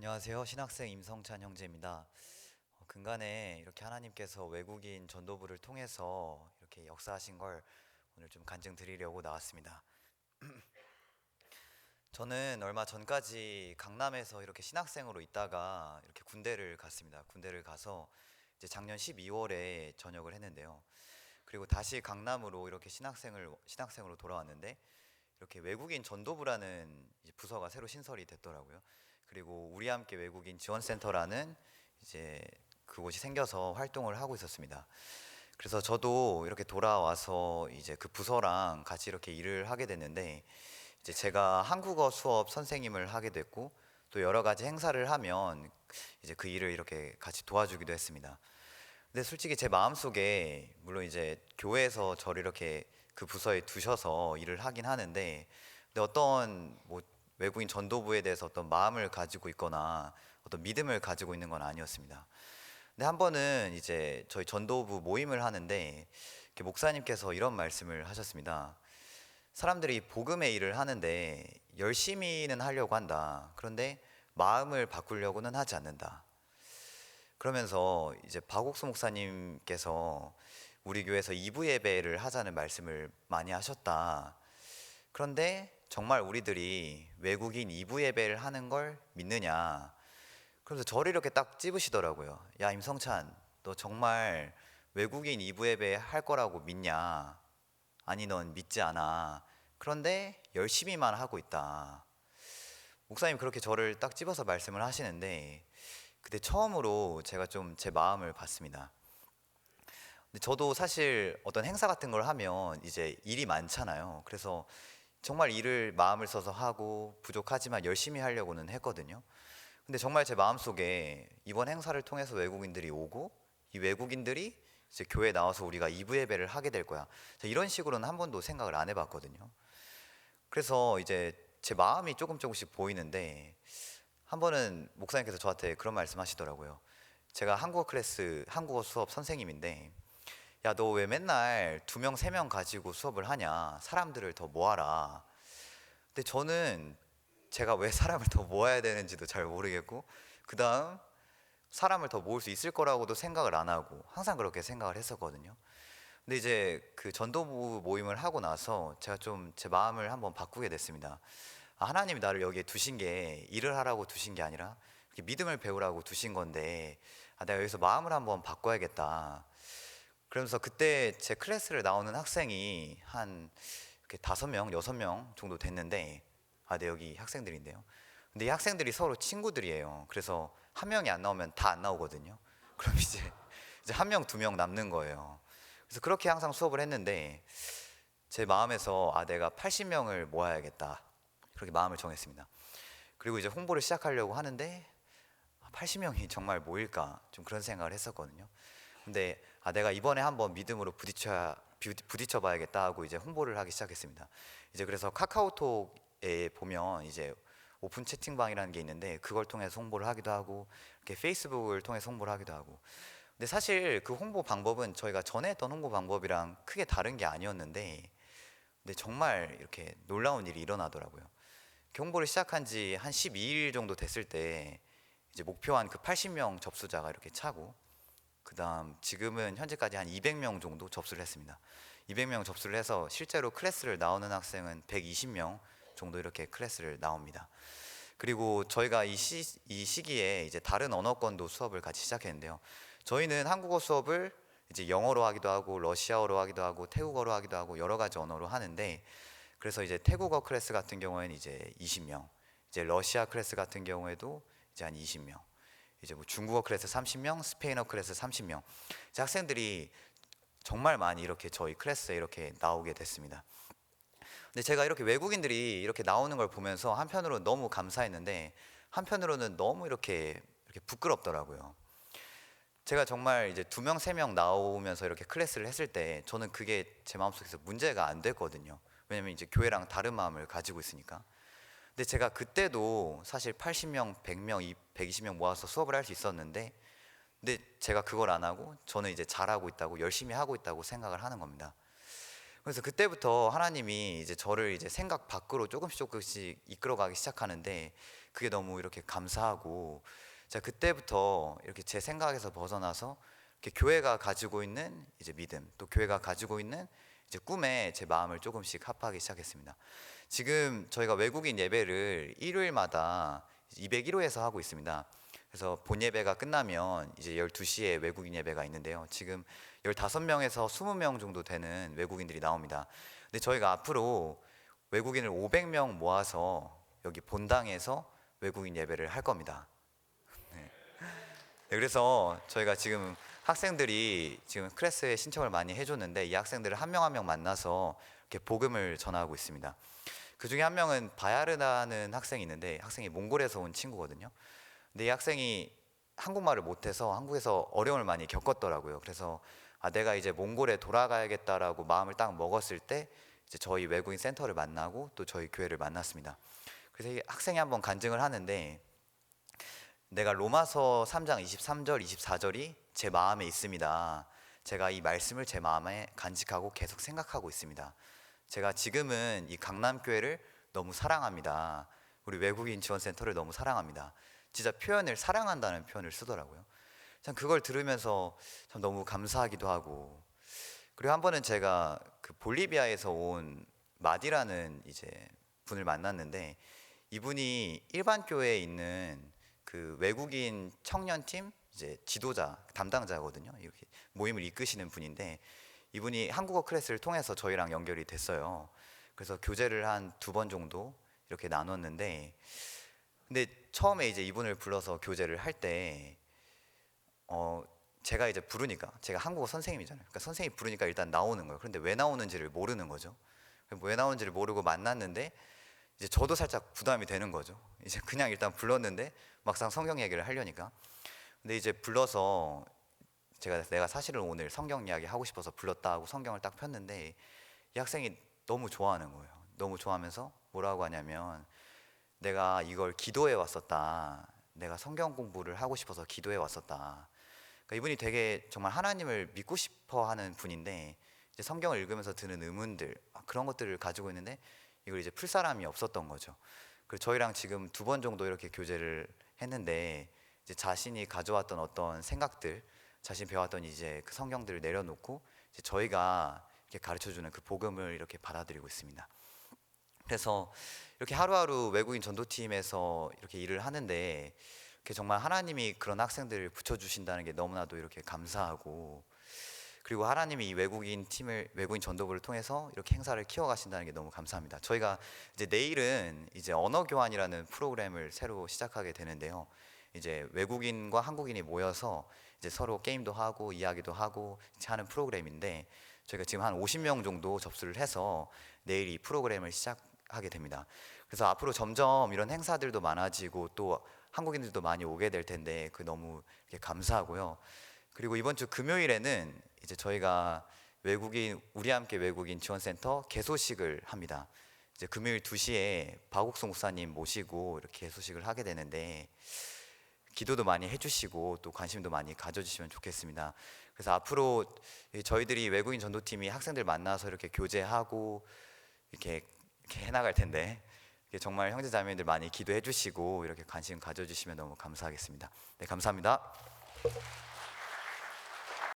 안녕하세요. 신학생 임성찬 형제입니다. 근간에 이렇게 하나님께서 외국인 전도부를 통해서 이렇게 역사하신 걸 오늘 좀 간증 드리려고 나왔습니다. 저는 얼마 전까지 강남에서 이렇게 신학생으로 있다가 이렇게 군대를 갔습니다. 군대를 가서 이제 작년 12월에 전역을 했는데요. 그리고 다시 강남으로 이렇게 신학생으로 돌아왔는데 이렇게 외국인 전도부라는 이제 부서가 새로 신설이 됐더라고요. 그리고 우리 함께 외국인 지원센터라는 이제 그곳이 생겨서 활동을 하고 있었습니다. 그래서 저도 이렇게 돌아와서 이제 그 부서랑 같이 이렇게 일을 하게 됐는데 이제 제가 한국어 수업 선생님을 하게 됐고 또 여러 가지 행사를 하면 이제 그 일을 이렇게 같이 도와주기도 했습니다. 근데 솔직히 제 마음속에 물론 이제 교회에서 저를 이렇게 그 부서에 두셔서 일을 하긴 하는데 근데 어떤 뭐 외국인 전도부에 대해서 어떤 마음을 가지고 있거나 어떤 믿음을 가지고 있는 건 아니었습니다. 근데 한 번은 이제 저희 전도부 모임을 하는데 이렇게 목사님께서 이런 말씀을 하셨습니다. 사람들이 복음의 일을 하는데 열심히는 하려고 한다. 그런데 마음을 바꾸려고는 하지 않는다. 그러면서 이제 박옥수 목사님께서 우리 교회에서 2부 예배를 하자는 말씀을 많이 하셨다. 그런데 정말 우리들이 외국인 2부 예배를 하는 걸 믿느냐? 그래서 저를 이렇게 딱 찝으시더라고요. 야, 임성찬, 너 정말 외국인 2부 예배 할 거라고 믿냐? 아니, 넌 믿지 않아. 그런데 열심히만 하고 있다. 목사님 그렇게 저를 딱 찝어서 말씀을 하시는데 그때 처음으로 제가 좀 제 마음을 봤습니다. 근데 저도 사실 어떤 행사 같은 걸 하면 이제 일이 많잖아요. 그래서 정말 일을 마음을 써서 하고 부족하지만 열심히 하려고는 했거든요. 근데 정말 제 마음속에 이번 행사를 통해서 외국인들이 오고 이 외국인들이 이제 교회에 나와서 우리가 2부 예배를 하게 될 거야. 이런 식으로는 한 번도 생각을 안 해봤거든요. 그래서 이제 제 마음이 조금씩 보이는데 한 번은 목사님께서 저한테 그런 말씀 하시더라고요. 제가 한국어 수업 선생님인데 야, 너 왜 맨날 2명, 3명 가지고 수업을 하냐? 사람들을 더 모아라. 근데 저는 제가 왜 사람을 더 모아야 되는지도 잘 모르겠고, 그 다음 사람을 더 모을 수 있을 거라고도 생각을 안 하고, 항상 그렇게 생각을 했었거든요. 근데 이제 그 전도부 모임을 하고 나서 제가 좀 제 마음을 한번 바꾸게 됐습니다. 아, 하나님이 나를 여기에 두신 게 일을 하라고 두신 게 아니라 이렇게 믿음을 배우라고 두신 건데, 아, 내가 여기서 마음을 한번 바꿔야겠다. 그러면서 그때 제 클래스를 나오는 학생이 한 이렇게 5명, 6명 정도 됐는데, 아, 네, 여기 학생들인데요. 근데 이 학생들이 서로 친구들이에요. 그래서 한 명이 안 나오면 다 안 나오거든요. 그럼 이제 한 명, 2명 남는 거예요. 그래서 그렇게 항상 수업을 했는데, 제 마음에서 아, 내가 80명을 모아야겠다. 그렇게 마음을 정했습니다. 그리고 이제 홍보를 시작하려고 하는데, 80명이 정말 모일까? 좀 그런 생각을 했었거든요. 근데 아, 내가 이번에 한번 믿음으로 부딪혀 봐야겠다 하고 이제 홍보를 하기 시작했습니다. 이제 그래서 카카오톡에 보면 이제 오픈 채팅방이라는 게 있는데 그걸 통해서 홍보를 하기도 하고 이렇게 페이스북을 통해서 홍보를 하기도 하고 근데 사실 그 홍보 방법은 저희가 전에 했던 홍보 방법이랑 크게 다른 게 아니었는데 근데 정말 이렇게 놀라운 일이 일어나더라고요. 홍보를 시작한 지 한 12일 정도 됐을 때 이제 목표한 그 80명 접수자가 이렇게 차고 그다음 지금은 현재까지 한 200명 정도 접수를 했습니다. 200명 접수를 해서 실제로 클래스를 나오는 학생은 120명 정도 이렇게 클래스를 나옵니다. 그리고 저희가 이 시기에 이제 다른 언어권도 수업을 같이 시작했는데요. 저희는 한국어 수업을 이제 영어로 하기도 하고 러시아어로 하기도 하고 태국어로 하기도 하고 여러 가지 언어로 하는데 그래서 이제 태국어 클래스 같은 경우에는 이제 20명, 이제 러시아 클래스 같은 경우에도 이제 한 20명, 이제 뭐 중국어 클래스 30명, 스페인어 클래스 30명. 학생들이 정말 많이 이렇게 저희 클래스에 이렇게 나오게 됐습니다. 근데 제가 이렇게 외국인들이 이렇게 나오는 걸 보면서 한편으로 너무 감사했는데 한편으로는 너무 이렇게 부끄럽더라고요. 제가 정말 이제 2명, 3명 나오면서 이렇게 클래스를 했을 때 저는 그게 제 마음속에서 문제가 안 됐거든요. 왜냐면 이제 교회랑 다른 마음을 가지고 있으니까. 근데 제가 그때도 사실 80명, 100명, 120명 모아서 수업을 할 수 있었는데 근데 제가 그걸 안 하고 저는 이제 잘하고 있다고 열심히 하고 있다고 생각을 하는 겁니다. 그래서 그때부터 하나님이 이제 저를 이제 생각 밖으로 조금씩 이끌어가기 시작하는데 그게 너무 이렇게 감사하고, 제가 그때부터 이렇게 제 생각에서 벗어나서 이렇게 교회가 가지고 있는 이제 믿음, 또 교회가 가지고 있는 이제 꿈에 제 마음을 조금씩 합하기 시작했습니다. 지금 저희가 외국인 예배를 일요일마다 201호에서 하고 있습니다. 그래서 본 예배가 끝나면 이제 12시에 외국인 예배가 있는데요. 지금 15명에서 20명 정도 되는 외국인들이 나옵니다. 근데 저희가 앞으로 외국인을 500명 모아서 여기 본당에서 외국인 예배를 할 겁니다. 네. 네, 그래서 저희가 지금 학생들이 지금 클래스에 신청을 많이 해줬는데 이 학생들을 한 명 한 명 만나서 이렇게 복음을 전하고 있습니다. 그 중에 한 명은 바야르라는 학생이 있는데, 학생이 몽골에서 온 친구거든요. 근데 이 학생이 한국말을 못해서 한국에서 어려움을 많이 겪었더라고요. 그래서 내가 이제 몽골에 돌아가야겠다라고 마음을 딱 먹었을 때 이제 저희 외국인 센터를 만나고 또 저희 교회를 만났습니다. 그래서 이 학생이 한번 간증을 하는데, 내가 로마서 3장 23절 24절이 제 마음에 있습니다. 제가 이 말씀을 제 마음에 간직하고 계속 생각하고 있습니다. 제가 지금은 이 강남교회를 너무 사랑합니다. 우리 외국인 지원센터를 너무 사랑합니다. 진짜 표현을, 사랑한다는 표현을 쓰더라고요. 참 그걸 들으면서 참 너무 감사하기도 하고, 그리고 한 번은 제가 그 볼리비아에서 온 마디라는 이제 분을 만났는데, 이분이 일반 교회에 있는 그 외국인 청년팀 이제 지도자 담당자거든요. 이렇게 모임을 이끄시는 분인데, 이분이 한국어 클래스를 통해서 저희랑 연결이 됐어요. 그래서 교제를 한 2번 정도 이렇게 나눴는데, 근데 처음에 이제 이분을 불러서 교제를 할 때 제가 이제 부르니까, 제가 한국어 선생님이잖아요. 그러니까 선생님이 부르니까 일단 나오는 거예요. 그런데 왜 나오는지를 모르는 거죠. 왜 나오는지를 모르고 만났는데 이제 저도 살짝 부담이 되는 거죠. 이제 그냥 일단 불렀는데 막상 성경 얘기를 하려니까. 근데 이제 불러서 내가 사실은 오늘 성경 이야기 하고 싶어서 불렀다 하고 성경을 딱 폈는데, 이 학생이 너무 좋아하는 거예요. 너무 좋아하면서 뭐라고 하냐면, 내가 이걸 기도해 왔었다. 내가 성경 공부를 하고 싶어서 기도해 왔었다. 그러니까 이분이 되게 정말 하나님을 믿고 싶어 하는 분인데, 이제 성경을 읽으면서 드는 의문들, 그런 것들을 가지고 있는데 이걸 이제 풀 사람이 없었던 거죠. 그리고 저희랑 지금 2번 정도 이렇게 교제를 했는데, 이제 자신이 가져왔던 어떤 생각들, 자신이 배웠던 이제 그 성경들을 내려놓고 이제 저희가 이렇게 가르쳐주는 그 복음을 이렇게 받아들이고 있습니다. 그래서 이렇게 하루하루 외국인 전도팀에서 이렇게 일을 하는데, 이렇게 정말 하나님이 그런 학생들을 붙여주신다는 게 너무나도 이렇게 감사하고, 그리고 하나님이 이 외국인 전도부를 통해서 이렇게 행사를 키워가신다는 게 너무 감사합니다. 저희가 이제 내일은 이제 언어 교환이라는 프로그램을 새로 시작하게 되는데요. 이제 외국인과 한국인이 모여서 이제 서로 게임도 하고 이야기도 하고 하는 프로그램인데, 저희가 지금 한 50명 정도 접수를 해서 내일 이 프로그램을 시작하게 됩니다. 그래서 앞으로 점점 이런 행사들도 많아지고 또 한국인들도 많이 오게 될 텐데 그 너무 감사하고요. 그리고 이번 주 금요일에는 이제 저희가 우리 함께 외국인 지원센터 개소식을 합니다. 이제 금요일 2시에 박옥수 목사님 모시고 이렇게 개소식을 하게 되는데, 기도도 많이 해주시고 또 관심도 많이 가져주시면 좋겠습니다. 그래서 앞으로 저희들이 외국인 전도팀이 학생들 만나서 이렇게 교제하고 이렇게 해나갈 텐데, 정말 형제자매들 많이 기도해 주시고 이렇게 관심 가져주시면 너무 감사하겠습니다. 네, 감사합니다.